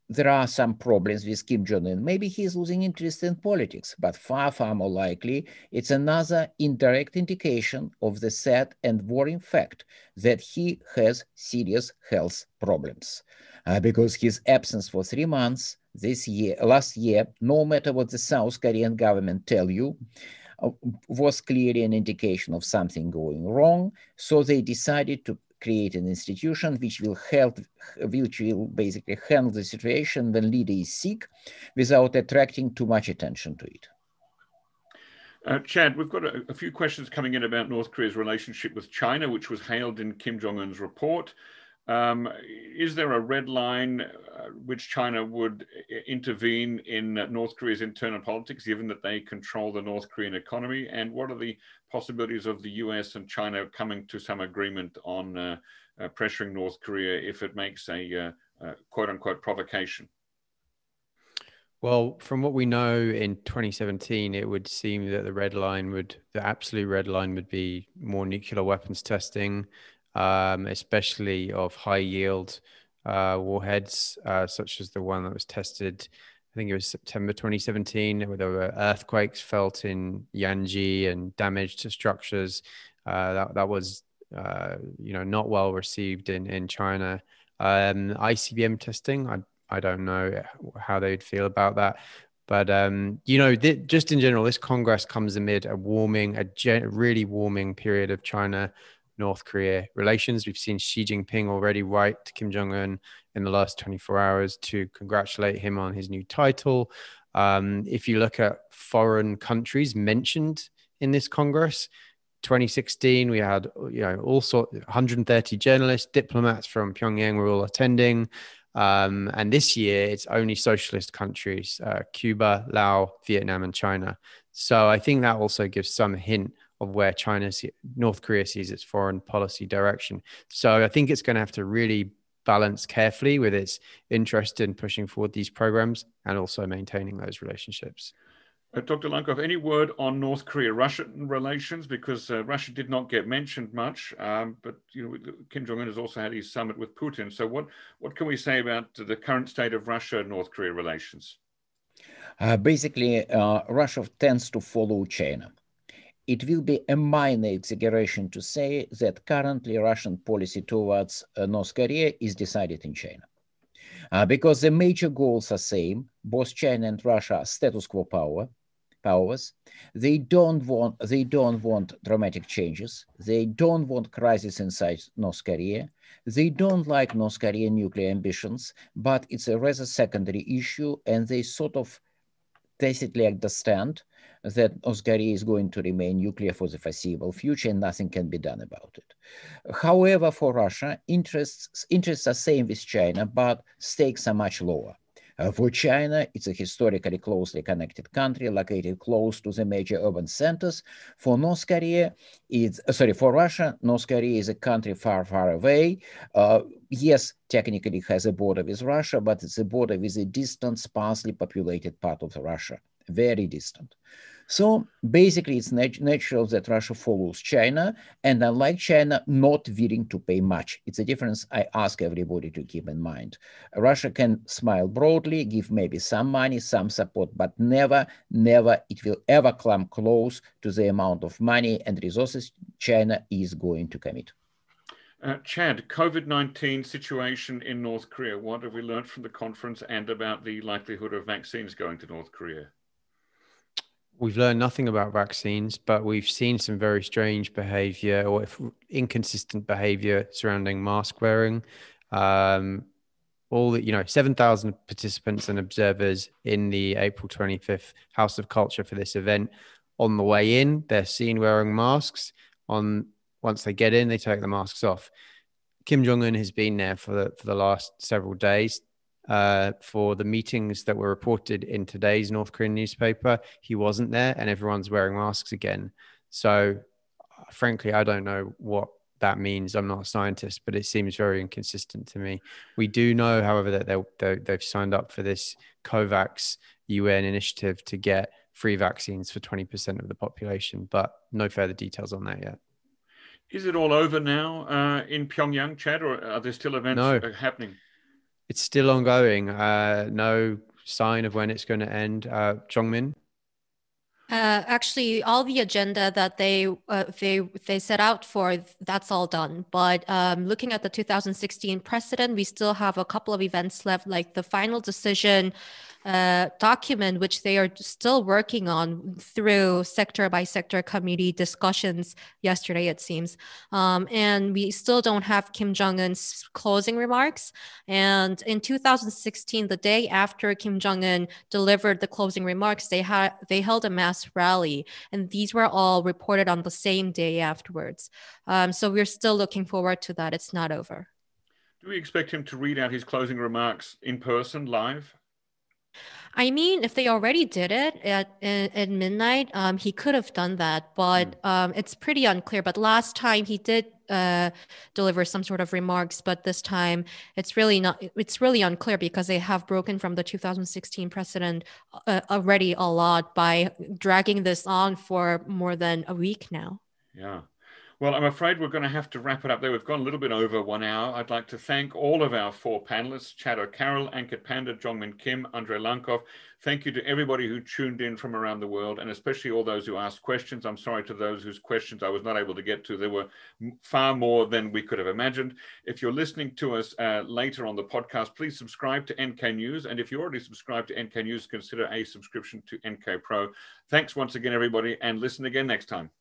there are some problems with Kim Jong-un. Maybe he's losing interest in politics, but far, far more likely, it's another indirect indication of the sad and worrying fact that he has serious health problems. Because his absence for 3 months last year, no matter what the South Korean government tell you, was clearly an indication of something going wrong. So they decided to create an institution which will basically handle the situation when leader is sick without attracting too much attention to it. Chad, we've got a few questions coming in about North Korea's relationship with China, which was hailed in Kim Jong-un's report. Is there a red line which China would intervene in North Korea's internal politics, given that they control the North Korean economy? And what are the possibilities of the US and China coming to some agreement on pressuring North Korea if it makes a quote-unquote provocation? Well, from what we know in 2017, it would seem that the absolute red line would be more nuclear weapons testing, especially of high yield warheads, such as the one that was tested, I think it was September 2017, where there were earthquakes felt in Yanji and damage to structures. That was, not well received in China. ICBM testing, I don't know how they'd feel about that. But, just in general, this Congress comes amid a really warming period of China-North Korea relations. We've seen Xi Jinping already write to Kim Jong-un in the last 24 hours to congratulate him on his new title. If you look at foreign countries mentioned in this Congress, 2016, we had, all sorts, 130 journalists, diplomats from Pyongyang were all attending. And this year, it's only socialist countries, Cuba, Laos, Vietnam, and China. So I think that also gives some hint of where North Korea sees its foreign policy direction. So I think it's going to have to really balance carefully with its interest in pushing forward these programs and also maintaining those relationships. Dr. Lankov, any word on North Korea-Russian relations? Because Russia did not get mentioned much, but Kim Jong-un has also had his summit with Putin. So what can we say about the current state of Russia-North Korea relations? Basically, Russia tends to follow China. It will be a minor exaggeration to say that currently Russian policy towards North Korea is decided in China. Because the major goals are same. Both China and Russia are status quo powers. They don't want dramatic changes. They don't want crisis inside North Korea. They don't like North Korean nuclear ambitions, but it's a rather secondary issue, and they sort of tacitly understand that North Korea is going to remain nuclear for the foreseeable future and nothing can be done about it. However, for Russia, interests are same with China, but stakes are much lower. For China, it's a historically closely connected country located close to the major urban centers. For Russia, North Korea is a country far, far away. Yes, technically it has a border with Russia, but it's a border with a distant, sparsely populated part of Russia, very distant. So basically, it's natural that Russia follows China, and unlike China, not willing to pay much. It's a difference I ask everybody to keep in mind. Russia can smile broadly, give maybe some money, some support, but never it will ever come close to the amount of money and resources China is going to commit. Chad, COVID-19 situation in North Korea. What have we learned from the conference and about the likelihood of vaccines going to North Korea? We've learned nothing about vaccines, but we've seen some very strange behavior or inconsistent behavior surrounding mask wearing. All the, 7,000 participants and observers in the April 25th House of Culture for this event. On the way in, they're seen wearing masks. Once they get in, they take the masks off. Kim Jong-Un has been there for the last several days. For the meetings that were reported in today's North Korean newspaper, he wasn't there, and everyone's wearing masks again. So, frankly, I don't know what that means. I'm not a scientist, but it seems very inconsistent to me. We do know, however, that they've signed up for this COVAX UN initiative to get free vaccines for 20% of the population, but no further details on that yet. Is it all over now in Pyongyang, Chad, or are there still events happening? It's still ongoing. No sign of when it's going to end. Jeongmin? Actually, all the agenda that they set out for, that's all done. But looking at the 2016 precedent, we still have a couple of events left, like the final decision document, which they are still working on through sector by sector committee discussions yesterday, it seems. And we still don't have Kim Jong-un's closing remarks. And in 2016, the day after Kim Jong-un delivered the closing remarks, they held a mass rally, and these were all reported on the same day afterwards. So we're still looking forward to that. It's not over. Do we expect him to read out his closing remarks in person, live? I mean, if they already did it at midnight, he could have done that, but it's pretty unclear. But last time he did deliver some sort of remarks, but this time it's really unclear because they have broken from the 2016 precedent already a lot by dragging this on for more than a week now. Yeah. Well, I'm afraid we're going to have to wrap it up there. We've gone a little bit over 1 hour. I'd like to thank all of our 4 panelists, Chad O'Carroll, Ankit, Panda, Jeongmin Kim, Andrei, Lankov. Thank you to everybody who tuned in from around the world, and especially all those who asked questions. I'm sorry to those whose questions I was not able to get to. There were far more than we could have imagined. If you're listening to us later on the podcast, please subscribe to NK News. And if you already subscribed to NK News, consider a subscription to NK Pro. Thanks once again, everybody, and listen again next time.